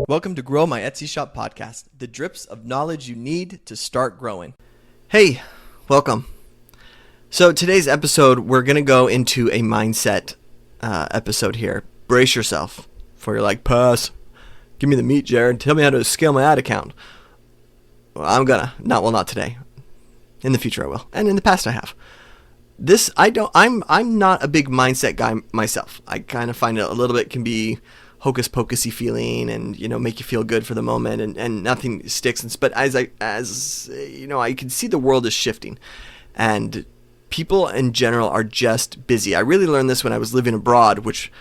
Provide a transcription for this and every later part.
Welcome to Grow My Etsy Shop podcast, the drips of knowledge you need to start growing. Hey, welcome. So today's episode, we're going to go into a mindset episode here. Brace yourself for you're like, pass. Give me the meat, Jared. Tell me how to scale my ad account. Well, I'm gonna. Not today. In the future I will. And in the past I have. I'm not a big mindset guy myself. I kind of find it a little bit can be hocus pocusy feeling and, make you feel good for the moment and nothing sticks. But as I can see the world is shifting and people in general are just busy. I really learned this when I was living abroad, which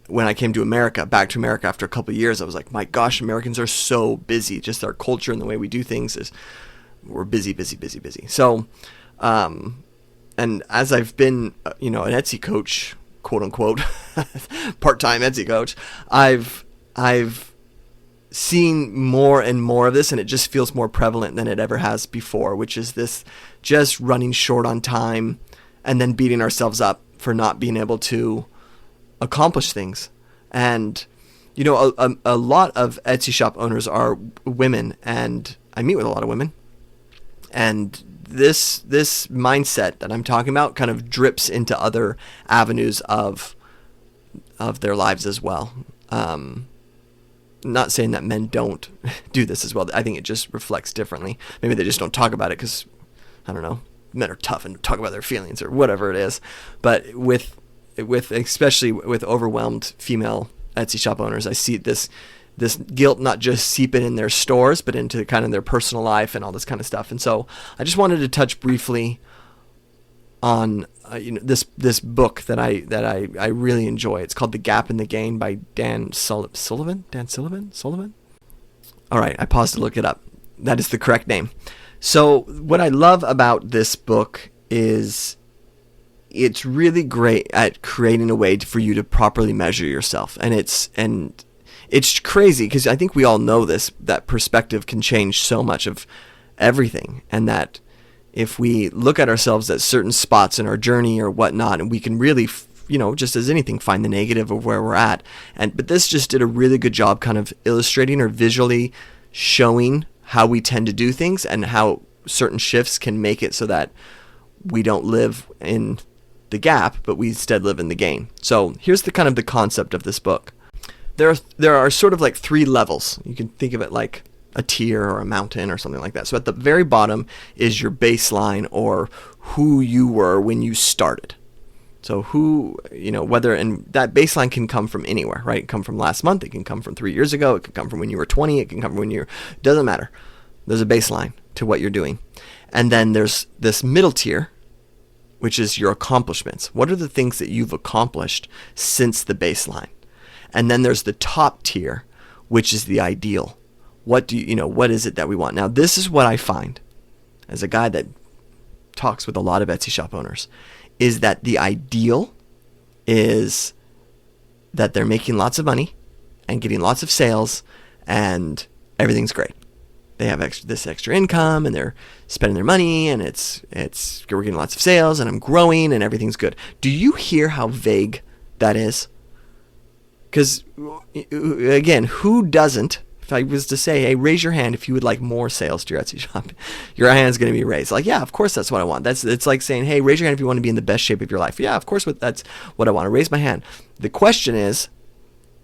when I came to back to America after a couple of years, I was like, my gosh, Americans are so busy. Just our culture and the way we do things is we're busy. So, and as I've been, an Etsy coach, quote unquote, part-time Etsy coach, I've seen more and more of this, and it just feels more prevalent than it ever has before, which is this just running short on time and then beating ourselves up for not being able to accomplish things. And, a lot of Etsy shop owners are women, and I meet with a lot of women, and this mindset that I'm talking about kind of drips into other avenues of their lives as well. Not saying that men don't do this as well. I think it just reflects differently. Maybe they just don't talk about it because, I don't know, men are tough and talk about their feelings or whatever it is. But with especially with overwhelmed female Etsy shop owners, I see this guilt not just seeping in their stores, but into kind of their personal life and all this kind of stuff. And so I just wanted to touch briefly on this book that I really enjoy. It's called The Gap in the Gain by Dan Sullivan. All right, I paused to look it up. That is the correct name. So what I love about this book is it's really great at creating a way for you to properly measure yourself. And it's crazy because I think we all know this, that perspective can change so much of everything. And that if we look at ourselves at certain spots in our journey or whatnot, and we can really, just as anything, find the negative of where we're at. But this just did a really good job kind of illustrating or visually showing how we tend to do things and how certain shifts can make it so that we don't live in the gap, but we instead live in the gain. So here's the kind of the concept of this book. There are sort of like three levels. You can think of it like a tier or a mountain or something like that. So at the very bottom is your baseline or who you were when you started. So and that baseline can come from anywhere, right? It can come from last month. It can come from 3 years ago. It can come from when you were 20. It can come from doesn't matter. There's a baseline to what you're doing. And then there's this middle tier, which is your accomplishments. What are the things that you've accomplished since the baseline? And then there's the top tier, which is the ideal. What is it that we want? Now, this is what I find as a guy that talks with a lot of Etsy shop owners, is that the ideal is that they're making lots of money and getting lots of sales and everything's great. They have this extra income and they're spending their money and we're getting lots of sales and I'm growing and everything's good. Do you hear how vague that is? Because, again, who doesn't? If I was to say, hey, raise your hand if you would like more sales to your Etsy shop, your hand's going to be raised. Like, yeah, of course that's what I want. It's like saying, hey, raise your hand if you want to be in the best shape of your life. Yeah, of course that's what I want to raise my hand. The question is,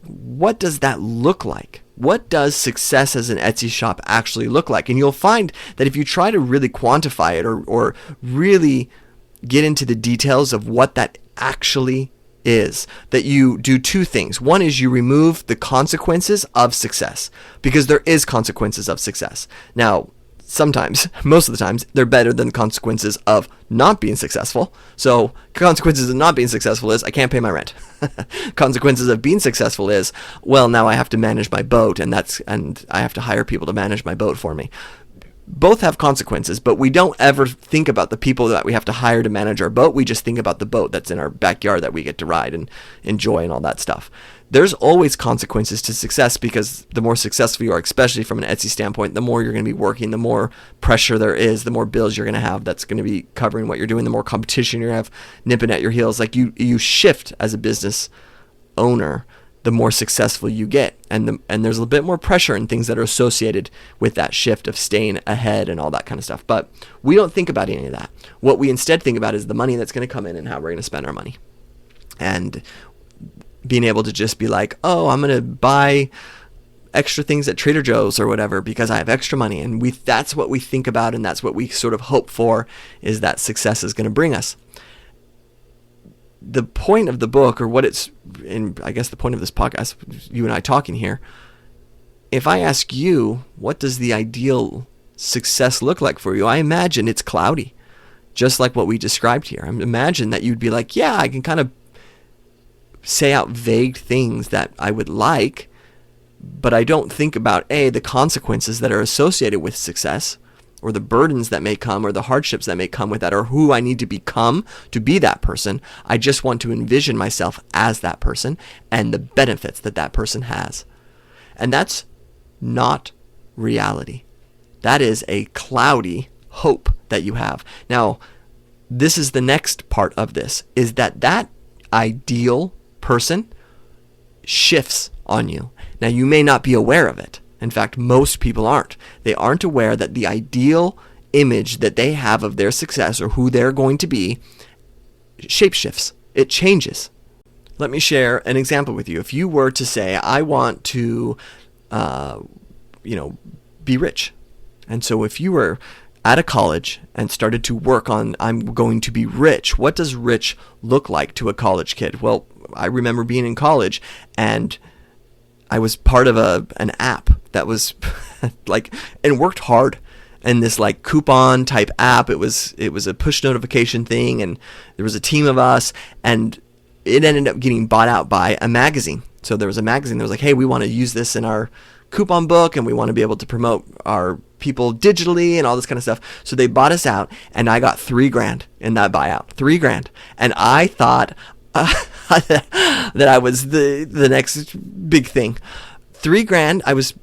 what does that look like? What does success as an Etsy shop actually look like? And you'll find that if you try to really quantify it or really get into the details of what that actually is, that you do two things. One is you remove the consequences of success, because there is consequences of success. Now, sometimes, most of the times, they're better than the consequences of not being successful. So consequences of not being successful is I can't pay my rent. Consequences of being successful is, well, now I have to manage my boat and I have to hire people to manage my boat for me. Both have consequences, but we don't ever think about the people that we have to hire to manage our boat. We just think about the boat that's in our backyard that we get to ride and enjoy and all that stuff. There's always consequences to success, because the more successful you are, especially from an Etsy standpoint, the more you're going to be working, the more pressure there is, the more bills you're going to have that's going to be covering what you're doing, the more competition you're going to have nipping at your heels. Like you shift as a business owner the more successful you get. And there's a bit more pressure and things that are associated with that shift of staying ahead and all that kind of stuff. But we don't think about any of that. What we instead think about is the money that's going to come in and how we're going to spend our money. And being able to just be like, oh, I'm going to buy extra things at Trader Joe's or whatever because I have extra money. And that's what we think about, and that's what we sort of hope for, is that success is going to bring us. The point of the book, or what it's, and I guess the point of this podcast, you and I talking here, if I ask you, what does the ideal success look like for you? I imagine it's cloudy, just like what we described here. I imagine that you'd be like, yeah, I can kind of say out vague things that I would like, but I don't think about, the consequences that are associated with success, or the burdens that may come, or the hardships that may come with that, or who I need to become to be that person. I just want to envision myself as that person and the benefits that that person has. And that's not reality. That is a cloudy hope that you have. Now, this is the next part of this, is that ideal person shifts on you. Now, you may not be aware of it. In fact, most people aren't. They aren't aware that the ideal image that they have of their success or who they're going to be shapeshifts. It changes. Let me share an example with you. If you were to say, I want to, be rich. And so if you were at a college and started to work on, I'm going to be rich, what does rich look like to a college kid? Well, I remember being in college, and I was part of an app that was and worked hard. And this coupon type app, it was a push notification thing, and there was a team of us, and it ended up getting bought out by a magazine. So there was a magazine that was like, hey, we want to use this in our coupon book, and we want to be able to promote our people digitally and all this kind of stuff. So they bought us out, and I got $3,000 in that buyout. $3,000. And I thought that I was the next big thing. $3,000. I was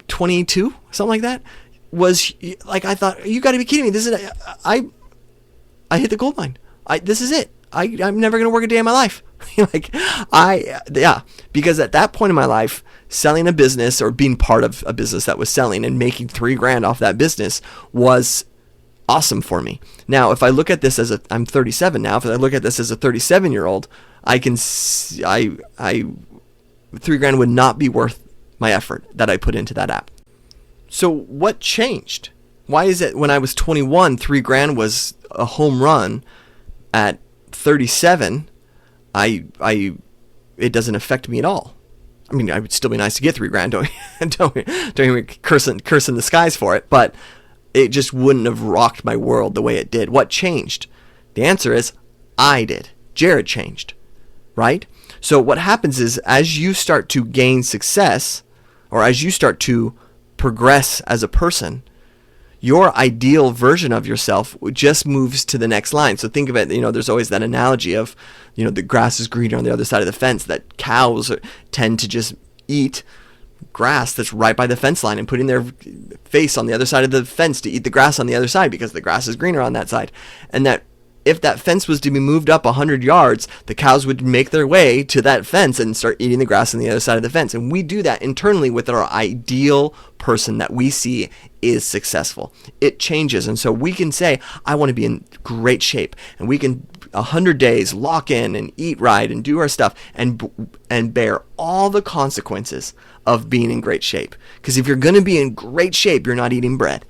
22, something like that. Was I thought, you got to be kidding me. This is I hit the gold mine. This is it. I'm never gonna work a day in my life. Because at that point in my life, selling a business or being part of a business that was selling and making $3,000 off that business was awesome for me. Now, if I look at this I'm 37 now. If I look at this as a 37-year-old, I can see, $3,000 would not be worth my effort that I put into that app. So what changed? Why is it when I was 21, $3,000 was a home run? At 37, it doesn't affect me at all. I mean, it would still be nice to get $3,000. Don't even curse in the skies for it. But it just wouldn't have rocked my world the way it did. What changed? The answer is I did. Jared changed, right? So what happens is, as you start to gain success, or as you start to progress as a person, your ideal version of yourself just moves to the next line. So think of it, there's always that analogy of, the grass is greener on the other side of the fence, that cows tend to just eat grass that's right by the fence line and putting their face on the other side of the fence to eat the grass on the other side because the grass is greener on that side. And that if that fence was to be moved up 100 yards, the cows would make their way to that fence and start eating the grass on the other side of the fence. And we do that internally with our ideal person that we see is successful. It changes. And so we can say, I want to be in great shape. And we can 100 days lock in and eat right and do our stuff and bear all the consequences of being in great shape. Because if you're going to be in great shape, you're not eating bread.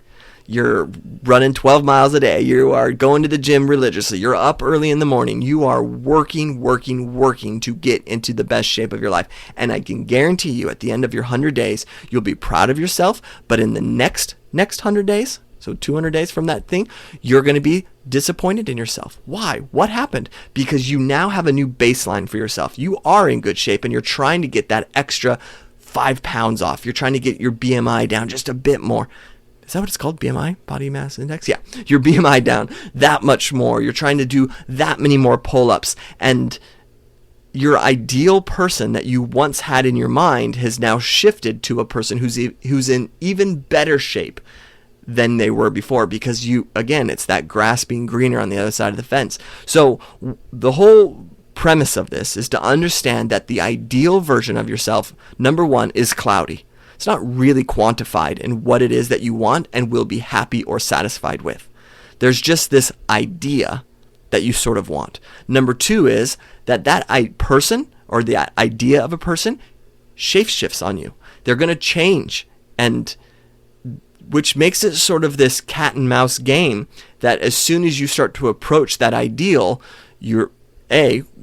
You're running 12 miles a day. You are going to the gym religiously. You're up early in the morning. You are working to get into the best shape of your life. And I can guarantee you at the end of your 100 days, you'll be proud of yourself. But in the next 100 days, so 200 days from that thing, you're going to be disappointed in yourself. Why? What happened? Because you now have a new baseline for yourself. You are in good shape and you're trying to get that extra 5 pounds off. You're trying to get your BMI down just a bit more. Is that what it's called? BMI? Body Mass Index? Yeah. Your BMI down that much more. You're trying to do that many more pull-ups. And your ideal person that you once had in your mind has now shifted to a person who's in even better shape than they were before, because it's that grass being greener on the other side of the fence. So the whole premise of this is to understand that the ideal version of yourself, number one, is cloudy. It's not really quantified in what it is that you want and will be happy or satisfied with. There's just this idea that you sort of want. Number two is that person or the idea of a person shapeshifts on you. They're going to change, and which makes it sort of this cat and mouse game that as soon as you start to approach that ideal, you're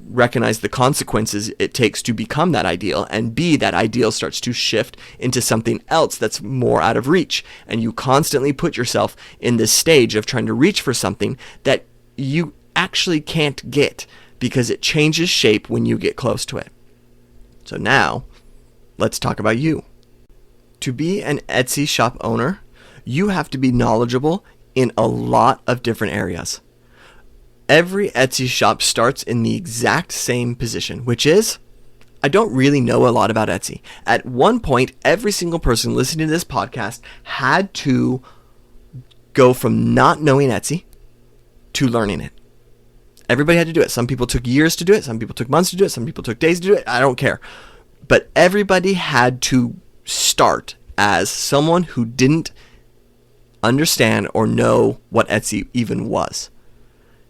recognize the consequences it takes to become that ideal, and B, that ideal starts to shift into something else that's more out of reach, and you constantly put yourself in this stage of trying to reach for something that you actually can't get because it changes shape when you get close to it. So now, let's talk about you. To be an Etsy shop owner, you have to be knowledgeable in a lot of different areas. Every Etsy shop starts in the exact same position, which is, I don't really know a lot about Etsy. At one point, every single person listening to this podcast had to go from not knowing Etsy to learning it. Everybody had to do it. Some people took years to do it. Some people took months to do it. Some people took days to do it. I don't care. But everybody had to start as someone who didn't understand or know what Etsy even was,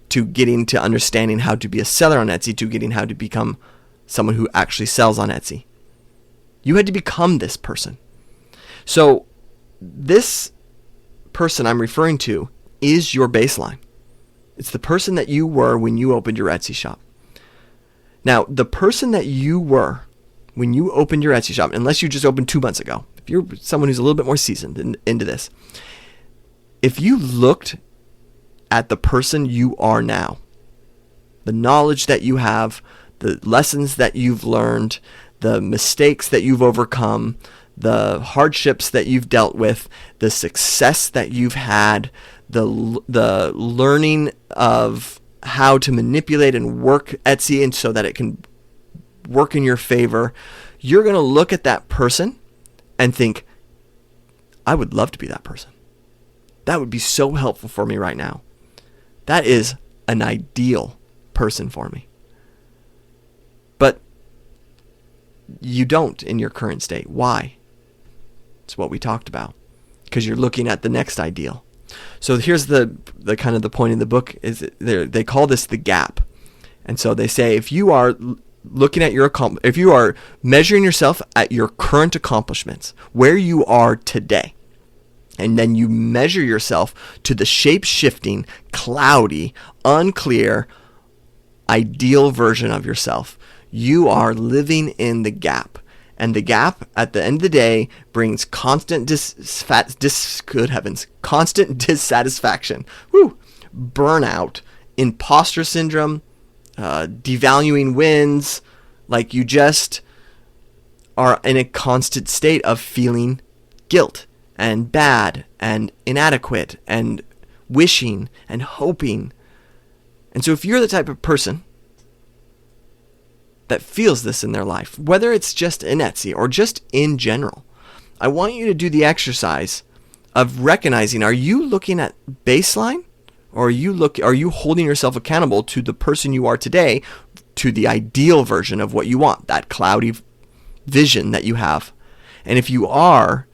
to getting to understanding how to be a seller on Etsy, to getting how to become someone who actually sells on Etsy. You had to become this person. So this person I'm referring to is your baseline. It's the person that you were when you opened your Etsy shop. Now, the person that you were when you opened your Etsy shop, unless you just opened 2 months ago, if you're someone who's a little bit more seasoned into this, if you looked at the person you are now, the knowledge that you have, the lessons that you've learned, the mistakes that you've overcome, the hardships that you've dealt with, the success that you've had, the learning of how to manipulate and work Etsy and so that it can work in your favor, you're going to look at that person and think, I would love to be that person. That would be so helpful for me right now. That is an ideal person for me. But you don't in your current state. Why? It's what we talked about. Because you're looking at the next ideal. So here's the kind of the point in the book is they call this the gap. And so they say if you are looking at if you are measuring yourself at your current accomplishments, where you are today, and then you measure yourself to the shape-shifting, cloudy, unclear, ideal version of yourself, you are living in the gap. And the gap, at the end of the day, brings constant constant dissatisfaction, burnout, imposter syndrome, devaluing wins. Like you just are in a constant state of feeling guilt and bad and inadequate and wishing and hoping. And so if you're the type of person that feels this in their life, whether it's just in Etsy or just in general, I want you to do the exercise of recognizing, are you looking at baseline, or are you holding yourself accountable to the person you are today, to the ideal version of what you want, that cloudy vision that you have? And if you are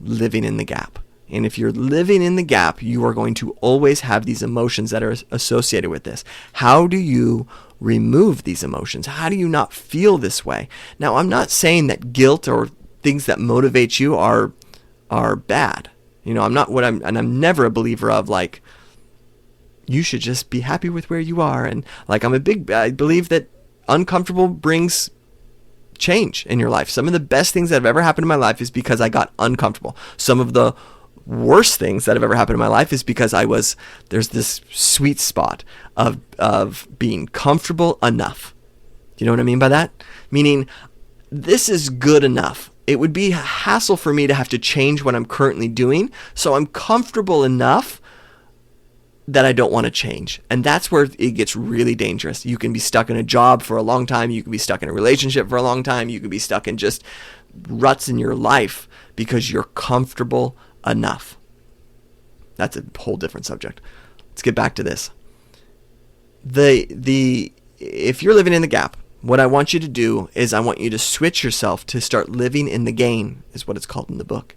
living in the gap. And if you're living in the gap, you are going to always have these emotions that are associated with this. How do you remove these emotions? How do you not feel this way? Now, I'm not saying that guilt or things that motivate you are bad. You know, I'm never a believer of like, you should just be happy with where you are. And like, I believe that uncomfortable brings change in your life. Some of the best things that have ever happened in my life is because I got uncomfortable. Some of the worst things that have ever happened in my life is because there's this sweet spot of being comfortable enough. Do you know what I mean by that? Meaning, this is good enough. It would be a hassle for me to have to change what I'm currently doing, so I'm comfortable enough that I don't want to change. And that's where it gets really dangerous. You can be stuck in a job for a long time. You can be stuck in a relationship for a long time. You can be stuck in just ruts in your life because you're comfortable enough. That's a whole different subject. Let's get back to this. if you're living in the gap, what I want you to do is I want you to switch yourself to start living in the gain, is what it's called in the book.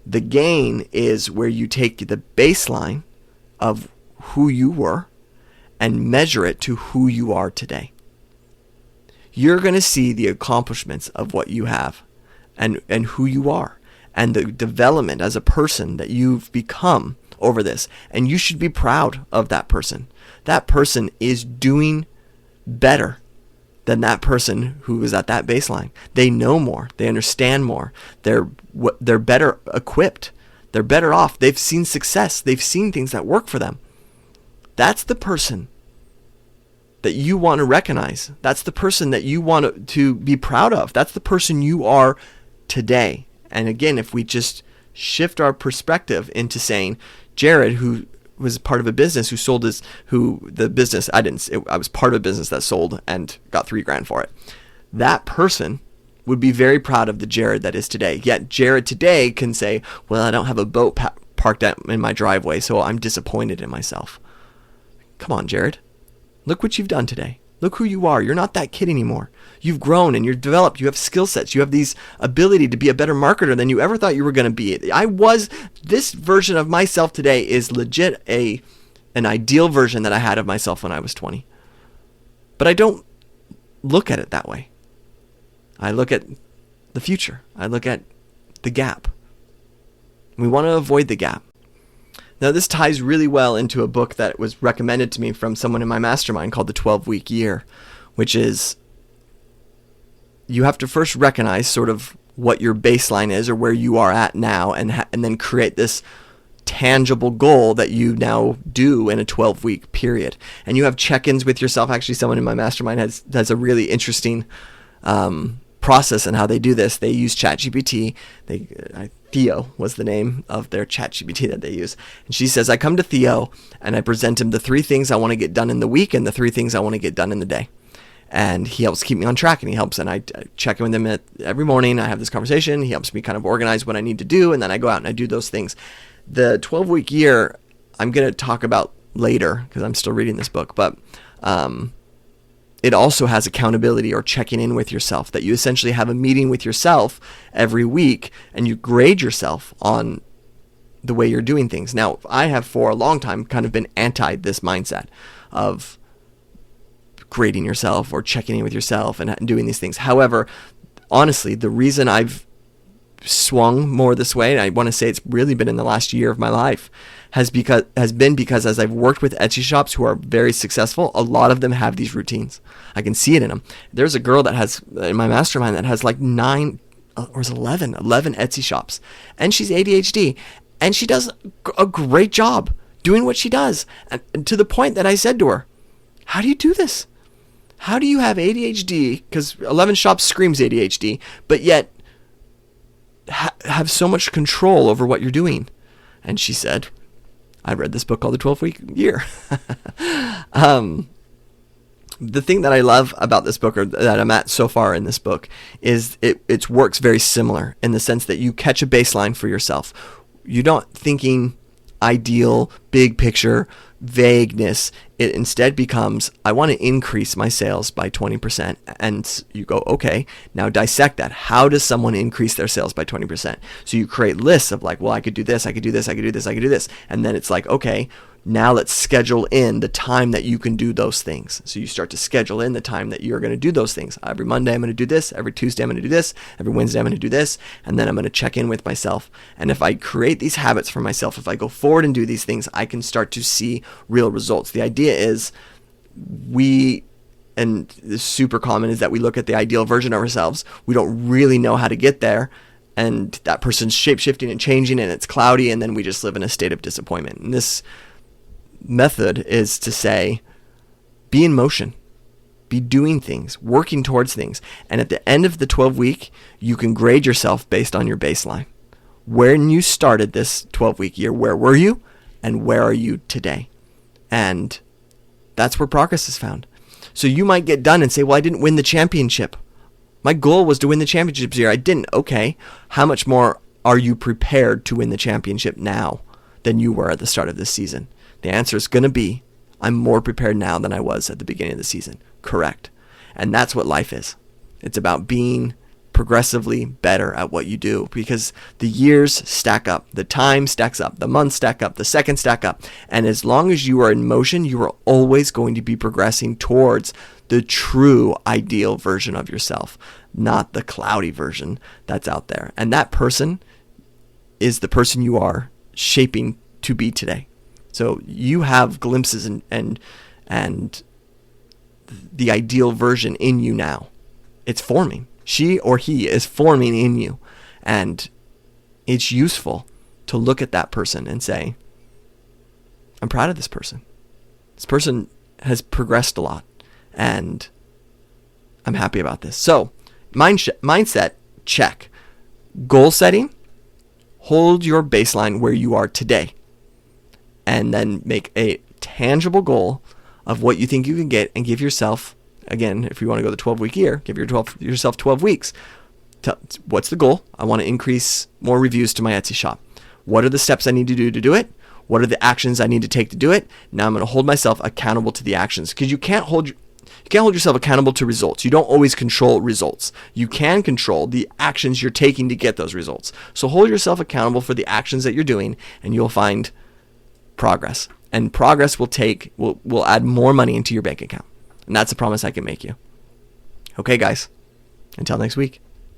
The gain is where you take the baseline of who you were and measure it to who you are today. You're going to see the accomplishments of what you have and who you are and the development as a person that you've become over this. And you should be proud of that person. That person is doing better than that person who was at that baseline. They know more. They understand more. They're better equipped. They're better off. They've seen success. They've seen things that work for them. That's the person that you want to recognize. That's the person that you want to be proud of. That's the person you are today. And again, if we just shift our perspective into saying, Jared, who was part of a business I was part of a business that sold and got $3,000 for it. That person would be very proud of the Jared that is today. Yet Jared today can say, well, I don't have a boat parked in my driveway, so I'm disappointed in myself. Come on, Jared. Look what you've done today. Look who you are. You're not that kid anymore. You've grown and you're developed. You have skill sets. You have these ability to be a better marketer than you ever thought you were going to be. This version of myself today is legit an ideal version that I had of myself when I was 20. But I don't look at it that way. I look at the future. I look at the gap. We want to avoid the gap. Now, this ties really well into a book that was recommended to me from someone in my mastermind called The 12-Week Year, which is you have to first recognize sort of what your baseline is or where you are at now and then create this tangible goal that you now do in a 12-week period. And you have check-ins with yourself. Actually, someone in my mastermind has a really interesting process in how they do this. They use ChatGPT. Theo was the name of their ChatGPT that they use. And she says, I come to Theo and I present him the 3 things I want to get done in the week and the 3 things I want to get done in the day. And he helps keep me on track, and I check in with him every morning. I have this conversation. He helps me kind of organize what I need to do, and then I go out and I do those things. The 12-week year, I'm going to talk about later because I'm still reading this book, but it also has accountability or checking in with yourself, that you essentially have a meeting with yourself every week and you grade yourself on the way you're doing things. Now, I have for a long time kind of been anti this mindset of grading yourself or checking in with yourself and doing these things. However, honestly, the reason I've swung more this way, and I want to say it's really been in the last year of my life, has been because as I've worked with Etsy shops who are very successful, a lot of them have these routines. I can see it in them. There's a girl that has in my mastermind that has like 9 or 11 Etsy shops, and she's ADHD, and she does a great job doing what she does, and to the point that I said to her, how do you do this? How do you have ADHD? Because 11 shops screams ADHD, but yet have so much control over what you're doing. And she said, I read this book called The 12-Week Year. The thing that I love about this book, or that I'm at so far in this book, is it works very similar in the sense that you catch a baseline for yourself. You're not thinking ideal, big picture, vagueness. It instead becomes, I want to increase my sales by 20%. And you go, okay, now dissect that. How does someone increase their sales by 20%? So you create lists of like, well, I could do this, I could do this, I could do this, I could do this. And then it's like, okay, now let's schedule in the time that you can do those things. So you start to schedule in the time that you're going to do those things. Every Monday I'm going to do this. Every Tuesday I'm going to do this. Every Wednesday I'm going to do this. And then I'm going to check in with myself. And if I create these habits for myself, if I go forward and do these things, I can start to see real results. The idea is and this super common, is that we look at the ideal version of ourselves. We don't really know how to get there. And that person's shape-shifting and changing, and it's cloudy, and then we just live in a state of disappointment. And this method is to say, be in motion, be doing things, working towards things. And at the end of the 12-week, you can grade yourself based on your baseline. When you started this 12-week year, where were you and where are you today? And that's where progress is found. So you might get done and say, well, I didn't win the championship. My goal was to win the championship this year. I didn't. Okay. How much more are you prepared to win the championship now than you were at the start of this season? The answer is going to be, I'm more prepared now than I was at the beginning of the season. correct. And that's what life is. It's about being progressively better at what you do, because the years stack up, the time stacks up, the months stack up, the seconds stack up. And as long as you are in motion, you are always going to be progressing towards the true ideal version of yourself, not the cloudy version that's out there. And that person is the person you are shaping to be today. So you have glimpses and the ideal version in you now. It's forming. She or he is forming in you. And it's useful to look at that person and say, I'm proud of this person. This person has progressed a lot, and I'm happy about this. So, mindset, check. Goal setting, hold your baseline where you are today, and then make a tangible goal of what you think you can get, and give yourself, again, if you want to go the 12-week year, give yourself 12 weeks. What's the goal? I want to increase more reviews to my Etsy shop. What are the steps I need to do it? What are the actions I need to take to do it? Now I'm going to hold myself accountable to the actions, because you can't hold yourself accountable to results. You don't always control results. You can control the actions you're taking to get those results. So hold yourself accountable for the actions that you're doing, and you'll find progress. And progress will add more money into your bank account. And that's a promise I can make you. Okay, guys. Until next week.